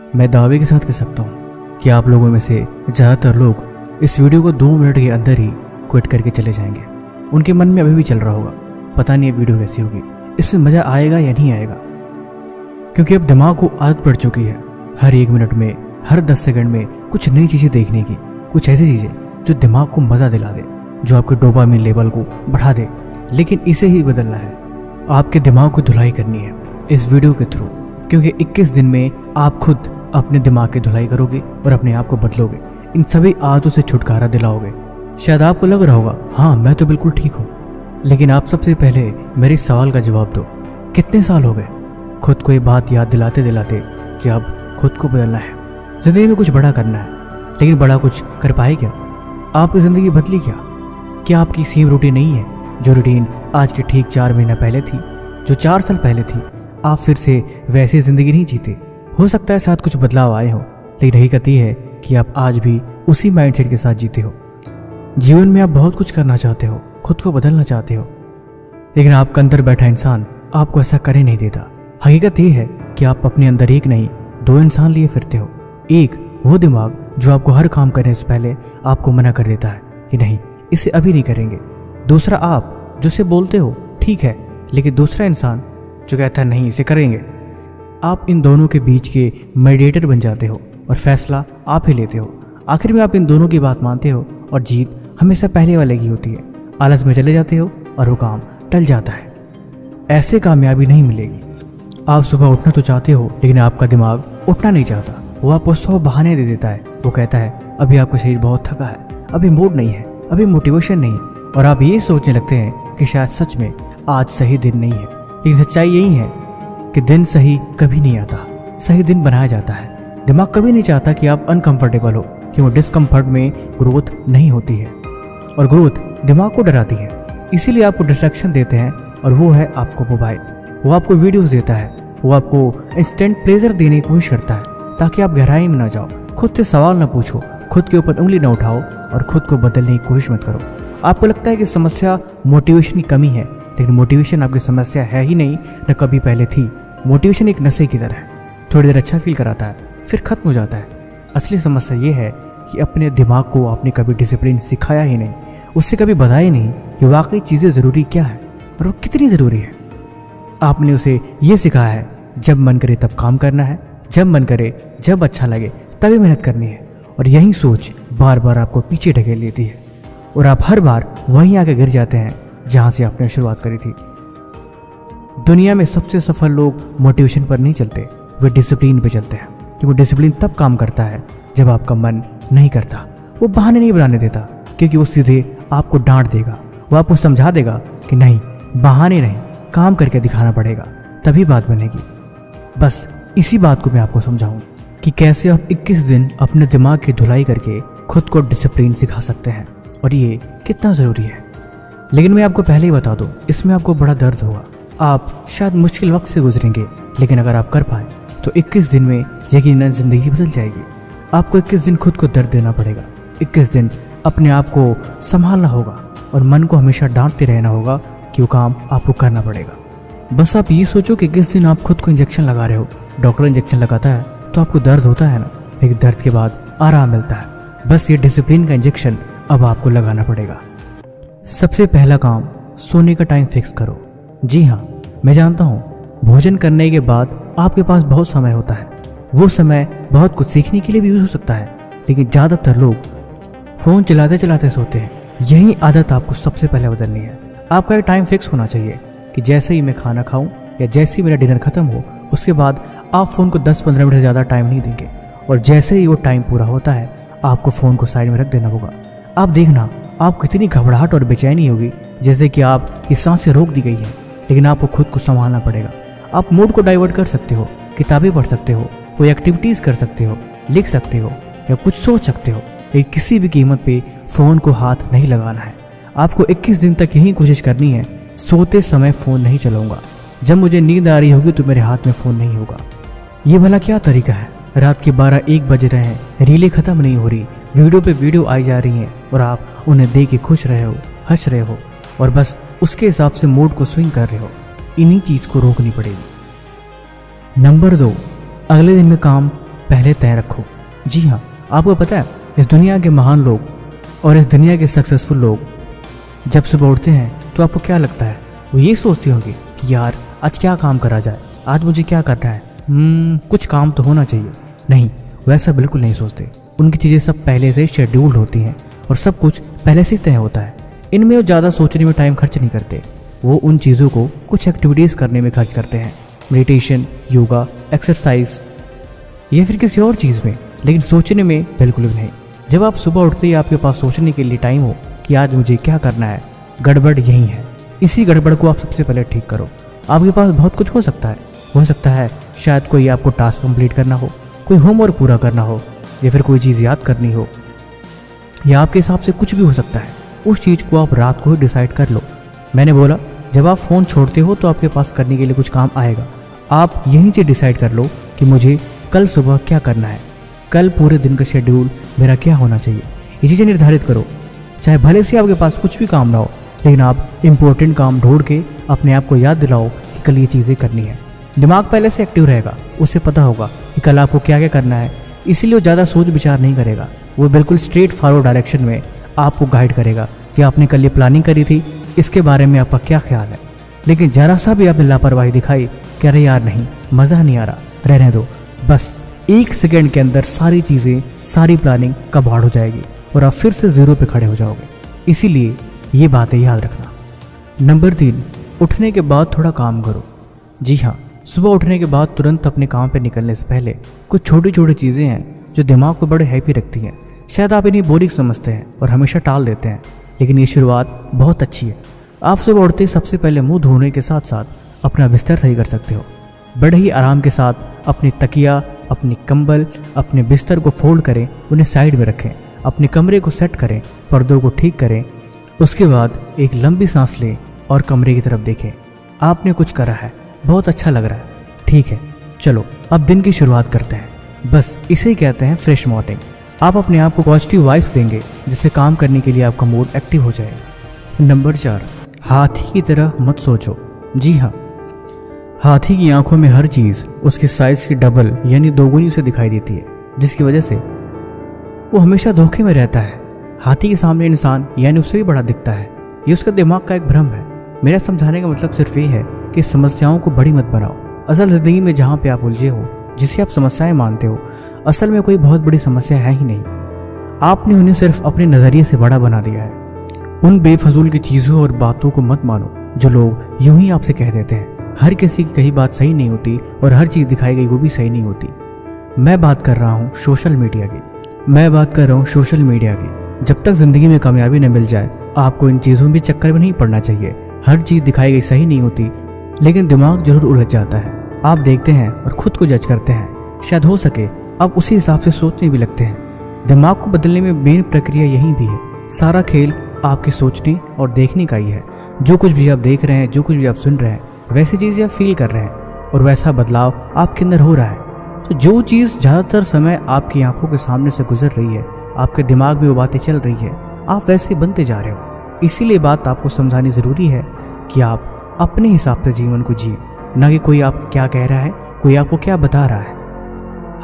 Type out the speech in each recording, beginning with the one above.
मैं दावे के साथ कह सकता हूँ कि आप लोगों में से ज़्यादातर लोग इस वीडियो को 2 मिनट के अंदर ही क्विट करके चले जाएंगे। उनके मन में अभी भी चल रहा होगा, पता नहीं ये वीडियो कैसी होगी, इसमें मज़ा आएगा या नहीं आएगा, क्योंकि अब दिमाग को आदत पड़ चुकी है हर 1 मिनट में, हर 10 सेकंड में कुछ नई चीज़ें देखने की, कुछ ऐसी चीज़ें जो दिमाग को मज़ा दिला दे, जो आपके डोपामिन लेवल को बढ़ा दे। लेकिन इसे ही बदलना है, आपके दिमाग को धुलाई करनी है इस वीडियो के थ्रू, क्योंकि 21 दिन में आप खुद अपने दिमाग की धुलाई करोगे और अपने आप को बदलोगे, इन सभी आदतों से छुटकारा दिलाओगे। शायद आपको लग रहा होगा हाँ मैं तो बिल्कुल ठीक हूँ, लेकिन आप सबसे पहले मेरे इस सवाल का जवाब दो, कितने साल हो गए खुद को ये बात याद दिलाते दिलाते कि अब खुद को बदलना है, ज़िंदगी में कुछ बड़ा करना है। लेकिन बड़ा कुछ कर पाए क्या? आपकी ज़िंदगी बदली क्या आपकी सेम रूटीन नहीं है जो रूटीन आज के ठीक 4 महीना पहले थी, जो 4 साल पहले थी? आप फिर से वैसी ज़िंदगी नहीं जीते। हो सकता है साथ कुछ बदलाव आए हो, लेकिन हकीकत ये है कि आप आज भी उसी माइंडसेट के साथ जीते हो। जीवन में आप बहुत कुछ करना चाहते हो, खुद को बदलना चाहते हो, लेकिन आपका अंदर बैठा इंसान आपको ऐसा कर ही नहीं देता। हकीकत ये है कि आप अपने अंदर एक नहीं 2 इंसान लिए फिरते हो। एक वो दिमाग जो आपको हर काम करने से पहले आपको मना कर देता है कि नहीं इसे अभी नहीं करेंगे। दूसरा आप जो से बोलते हो ठीक है, लेकिन दूसरा इंसान जो कहता है नहीं इसे करेंगे। आप इन दोनों के बीच के मेडिएटर बन जाते हो और फैसला आप ही लेते हो। आखिर में आप इन दोनों की बात मानते हो और जीत हमेशा पहले वाले की होती है। आलस में चले जाते हो और वो काम टल जाता है। ऐसे कामयाबी नहीं मिलेगी। आप सुबह उठना तो चाहते हो, लेकिन आपका दिमाग उठना नहीं चाहता। वो आपको 100 बहाने दे देता है। वो कहता है अभी आपका शरीर बहुत थका है, अभी मूड नहीं है, अभी मोटिवेशन नहीं, और आप ये सोचने लगते हैं कि शायद सच में आज सही दिन नहीं है। लेकिन सच्चाई यही है कि दिन सही कभी नहीं आता, सही दिन बनाया जाता है। दिमाग कभी नहीं चाहता कि आप अनकंफर्टेबल हो, क्योंकि डिस्कम्फर्ट में ग्रोथ नहीं होती है और ग्रोथ दिमाग को डराती है। इसीलिए आपको डिस्ट्रैक्शन देते हैं, और वो है आपको मोबाइल। वो आपको वीडियोस देता है, वो आपको इंस्टेंट प्लेजर देने की कोशिश करता है ताकि आप गहराई में ना जाओ, खुद से सवाल ना पूछो, खुद के ऊपर उंगली ना उठाओ और खुद को बदलने की कोशिश मत करो। आपको लगता है कि समस्या मोटिवेशन की कमी है, लेकिन मोटिवेशन आपकी समस्या है ही नहीं, न कभी पहले थी। मोटिवेशन एक नशे की तरह है, थोड़ी देर अच्छा फील कराता है, फिर खत्म हो जाता है। असली समस्या ये है कि अपने दिमाग को आपने कभी डिसिप्लिन सिखाया ही नहीं, उससे कभी बताया नहीं कि वाकई चीज़ें ज़रूरी क्या है और वो कितनी ज़रूरी है। आपने उसे ये सिखाया है जब मन करे तब काम करना है, जब मन करे जब अच्छा लगे तभी मेहनत करनी है, और यही सोच बार बार आपको पीछे ढकेल लेती है और आप हर बार वहीं आके गिर जाते हैं जहाँ से आपने शुरुआत करी थी। दुनिया में सबसे सफल लोग मोटिवेशन पर नहीं चलते, वे डिसिप्लिन पे चलते हैं, क्योंकि डिसिप्लिन तब काम करता है जब आपका मन नहीं करता। वो बहाने नहीं बनाने देता, क्योंकि वो सीधे आपको डांट देगा, वो आपको समझा देगा कि नहीं बहाने नहीं, काम करके दिखाना पड़ेगा तभी बात बनेगी। बस इसी बात को मैं आपको समझाऊं कि कैसे आप 21 दिन अपने दिमाग की धुलाई करके खुद को डिसिप्लिन सिखा सकते हैं और ये कितना ज़रूरी है। लेकिन मैं आपको पहले ही बता दूं, इसमें आपको बड़ा दर्द होगा, आप शायद मुश्किल वक्त से गुजरेंगे, लेकिन अगर आप कर पाए तो 21 दिन में यकीनन ज़िंदगी बदल जाएगी। आपको 21 दिन खुद को दर्द देना पड़ेगा, 21 दिन अपने आप को संभालना होगा और मन को हमेशा डांटते रहना होगा कि वो काम आपको करना पड़ेगा। बस आप ये सोचो कि 21 दिन आप खुद को इंजेक्शन लगा रहे हो। डॉक्टर इंजेक्शन लगाता है तो आपको दर्द होता है ना, लेकिन दर्द के बाद आराम मिलता है। बस ये डिसिप्लिन का इंजेक्शन अब आपको लगाना पड़ेगा। सबसे पहला काम, सोने का टाइम फिक्स करो। जी हाँ, मैं जानता हूँ भोजन करने के बाद आपके पास बहुत समय होता है, वो समय बहुत कुछ सीखने के लिए भी यूज हो सकता है, लेकिन ज़्यादातर लोग फ़ोन चलाते चलाते सोते हैं। यही आदत आपको सबसे पहले बदलनी है। आपका एक टाइम फिक्स होना चाहिए कि जैसे ही मैं खाना खाऊं या जैसे ही मेरा डिनर खत्म हो, उसके बाद आप फ़ोन को 10-15 मिनट से ज़्यादा टाइम नहीं देंगे, और जैसे ही वो टाइम पूरा होता है आपको फ़ोन को साइड में रख देना होगा। आप देखना आपको कितनी घबराहट और बेचैनी होगी, जैसे कि आप की सांसें रोक दी गई हैं, लेकिन आपको खुद को संभालना पड़ेगा। आप मूड को डाइवर्ट कर सकते हो, किताबें पढ़ सकते हो, कोई एक्टिविटीज़ कर सकते हो, लिख सकते हो या कुछ सोच सकते हो, लेकिन किसी भी कीमत पे फ़ोन को हाथ नहीं लगाना है। आपको 21 दिन तक यही कोशिश करनी है, सोते समय फ़ोन नहीं चलाऊंगा, जब मुझे नींद आ रही होगी तो मेरे हाथ में फ़ोन नहीं होगा। ये भला क्या तरीका है? रात के 12-1 बज रहे हैं, रीलें ख़त्म नहीं हो रही, वीडियो पे वीडियो आई जा रही हैं और आप उन्हें देख के खुश रहे हो, हंस रहे हो और बस उसके हिसाब से मूड को स्विंग कर रहे हो। इन्हीं चीज़ को रोकनी पड़ेगी। नंबर 2, अगले दिन का काम पहले तय रखो। जी हाँ, आपको पता है इस दुनिया के महान लोग और इस दुनिया के सक्सेसफुल लोग जब सुबह उठते हैं तो आपको क्या लगता है? वो ये सोचते होंगे कि यार आज क्या काम करा जाए, आज मुझे क्या करना है, कुछ काम तो होना चाहिए। नहीं, वैसा बिल्कुल नहीं सोचते। उनकी चीज़ें सब पहले से शेड्यूल्ड होती हैं और सब कुछ पहले से तय होता है। इनमें वो ज़्यादा सोचने में टाइम खर्च नहीं करते। वो उन चीज़ों को कुछ एक्टिविटीज़ करने में खर्च करते हैं, मेडिटेशन, योगा, एक्सरसाइज या फिर किसी और चीज़ में, लेकिन सोचने में बिल्कुल भी नहीं। जब आप सुबह उठते ही आपके पास सोचने के लिए टाइम हो कि आज मुझे क्या करना है, गड़बड़ यही है। इसी गड़बड़ को आप सबसे पहले ठीक करो। आपके पास बहुत कुछ हो सकता है शायद कोई आपको टास्क कंप्लीट करना हो, कोई होमवर्क पूरा करना हो, या फिर कोई चीज़ याद करनी हो, या आपके हिसाब से कुछ भी हो सकता है। उस चीज़ को आप रात को ही डिसाइड कर लो। मैंने बोला जब आप फ़ोन छोड़ते हो तो आपके पास करने के लिए कुछ काम आएगा। आप यहीं से डिसाइड कर लो कि मुझे कल सुबह क्या करना है, कल पूरे दिन का शेड्यूल मेरा क्या होना चाहिए। ये चीज़ें निर्धारित करो। चाहे भले से आपके पास कुछ भी काम ना हो, लेकिन आप इम्पोर्टेंट काम ढूंढ के अपने आप को याद दिलाओ कि कल ये चीज़ें करनी है। दिमाग पहले से एक्टिव रहेगा, उससे पता होगा कि कल आपको क्या क्या करना है, इसीलिए वो ज़्यादा सोच विचार नहीं करेगा। वो बिल्कुल स्ट्रेट फॉरवर्ड डायरेक्शन में आपको गाइड करेगा कि आपने कल ये प्लानिंग करी थी, इसके बारे में आपका क्या ख्याल है। लेकिन ज़रा सा भी आपने लापरवाही दिखाई कि अरे यार नहीं, मज़ा नहीं आ रहा, रहने दो, बस 1 सेकेंड के अंदर सारी चीज़ें, सारी प्लानिंग कबाड़ हो जाएगी और आप फिर से ज़ीरो पे खड़े हो जाओगे। इसीलिए ये बातें याद रखना। नंबर 3, उठने के बाद थोड़ा काम करो। जी हाँ, सुबह उठने के बाद तुरंत अपने काम पे निकलने से पहले कुछ छोटी छोटी चीज़ें हैं जो दिमाग को बड़े हैप्पी रखती हैं। शायद आप इन्हें बोरिंग समझते हैं और हमेशा टाल देते हैं, लेकिन ये शुरुआत बहुत अच्छी है। आप सुबह उठते ही सबसे पहले मुंह धोने के साथ साथ अपना बिस्तर सही कर सकते हो। बड़े ही आराम के साथ अपनी तकिया, अपनी कंबल, अपने बिस्तर को फोल्ड करें, उन्हें साइड में रखें, अपने कमरे को सेट करें, पर्दों को ठीक करें। उसके बाद एक लंबी सांस लें और कमरे की तरफ देखें। आपने कुछ करा है, बहुत अच्छा लग रहा है, ठीक है, चलो अब दिन की शुरुआत करते हैं। बस इसे ही कहते हैं फ्रेश मॉर्निंग। आप अपने आप को पॉजिटिव वाइब्स देंगे जिससे काम करने के लिए आपका मूड एक्टिव हो जाएगा। नंबर 4, हाथी की तरह मत सोचो। जी हाँ, हाथी की आंखों में हर चीज़ उसके साइज की डबल यानी दोगुनी उसे दिखाई देती है, जिसकी वजह से वो हमेशा धोखे में रहता है। हाथी के सामने इंसान यानी उससे भी बड़ा दिखता है। ये उसका दिमाग का एक भ्रम है। मेरा समझाने का मतलब सिर्फ ये है कि समस्याओं को बड़ी मत बनाओ। असल जिंदगी में जहाँ पे आप उलझे हो, जिसे आप समस्याएं मानते हो, असल में कोई बहुत बड़ी समस्या है ही नहीं। आपने उन्हें सिर्फ अपने नज़रिए से बड़ा बना दिया है। उन बेफजूल की चीज़ों और बातों को मत मानो जो लोग यूं ही आपसे कह देते हैं। हर किसी की कही बात सही नहीं होती और हर चीज़ दिखाई गई वो भी सही नहीं होती। मैं बात कर रहा हूँ सोशल मीडिया की। जब तक ज़िंदगी में कामयाबी न मिल जाए, आपको इन चीज़ों में चक्कर में नहीं पड़ना चाहिए। हर चीज़ दिखाई गई सही नहीं होती, लेकिन दिमाग जरूर उलझ जाता है। आप देखते हैं और खुद को जज करते हैं। शायद हो सके आप उसी हिसाब से सोचने भी लगते हैं। दिमाग को बदलने में मेन प्रक्रिया यही भी है। सारा खेल आपके सोचने और देखने का ही है। जो कुछ भी आप देख रहे हैं, जो कुछ भी आप सुन रहे हैं, वैसी चीज़ें आप फील कर रहे हैं और वैसा बदलाव आपके अंदर हो रहा है। तो जो चीज़ ज़्यादातर समय आपकी आंखों के सामने से गुजर रही है, आपके दिमाग में वो बातें चल रही है, आप वैसे बनते जा रहे हो। इसीलिए बात आपको समझानी ज़रूरी है कि आप अपने हिसाब से जीवन को जिए, ना कि कोई आपको क्या कह रहा है, कोई आपको क्या बता रहा है।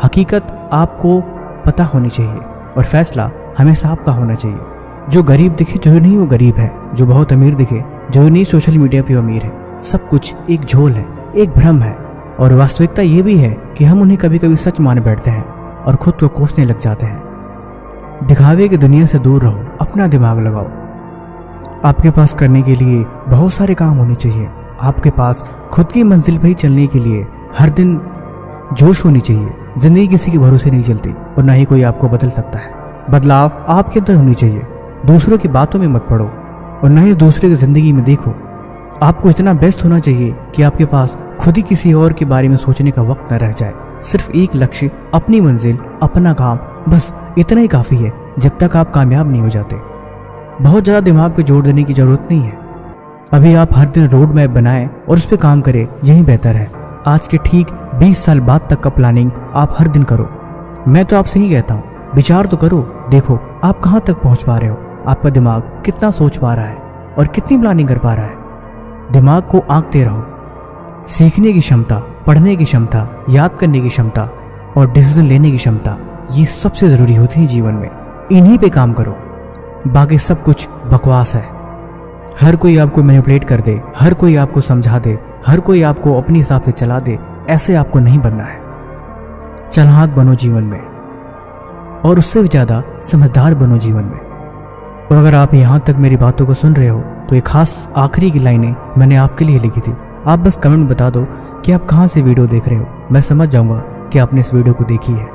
हकीकत आपको पता होनी चाहिए और फैसला हमेशा आपका होना चाहिए। जो गरीब दिखे जो नहीं वो गरीब है, जो बहुत अमीर दिखे जो नहीं सोशल मीडिया पे अमीर है। सब कुछ एक झोल है, एक भ्रम है। और वास्तविकता ये भी है कि हम उन्हें कभी कभी सच मान बैठते हैं और खुद को कोसने लग जाते हैं। दिखावे की दुनिया से दूर रहो, अपना दिमाग लगाओ। आपके पास करने के लिए बहुत सारे काम होने चाहिए। आपके पास खुद की मंजिल पर ही चलने के लिए हर दिन जोश होनी चाहिए। जिंदगी किसी के भरोसे नहीं चलती और ना ही कोई आपको बदल सकता है। बदलाव आपके अंदर होनी चाहिए। दूसरों की बातों में मत पड़ो और ना ही दूसरे की जिंदगी में देखो। आपको इतना बेस्ट होना चाहिए कि आपके पास खुद ही किसी और के बारे में सोचने का वक्त न रह जाए। सिर्फ एक लक्ष्य, अपनी मंजिल, अपना काम, बस इतना ही काफ़ी है जब तक आप कामयाब नहीं हो जाते। बहुत ज़्यादा दिमाग पे जोर देने की ज़रूरत नहीं है। अभी आप हर दिन रोड मैप बनाएं और उस पर काम करें, यही बेहतर है। आज के ठीक 20 साल बाद तक का प्लानिंग आप हर दिन करो। मैं तो आपसे ही कहता हूँ, विचार तो करो, देखो आप कहाँ तक पहुँच पा रहे हो। आपका दिमाग कितना सोच पा रहा है और कितनी प्लानिंग कर पा रहा है। दिमाग को आंकते रहो। सीखने की क्षमता, पढ़ने की क्षमता, याद करने की क्षमता, और डिसीजन लेने की क्षमता, ये सबसे ज़रूरी होती है जीवन में। इन्हीं पे काम करो, बाकी सब कुछ बकवास है। हर कोई आपको मैनिपुलेट कर दे, हर कोई आपको समझा दे, हर कोई आपको अपने हिसाब से चला दे, ऐसे आपको नहीं बनना है। चालाक बनो जीवन में, और उससे भी ज़्यादा समझदार बनो जीवन में। और अगर आप यहाँ तक मेरी बातों को सुन रहे हो तो एक खास आखिरी की लाइनें मैंने आपके लिए लिखी थी। आप बस कमेंट बता दो कि आप कहाँ से वीडियो देख रहे हो, मैं समझ जाऊँगा कि आपने इस वीडियो को देखी है।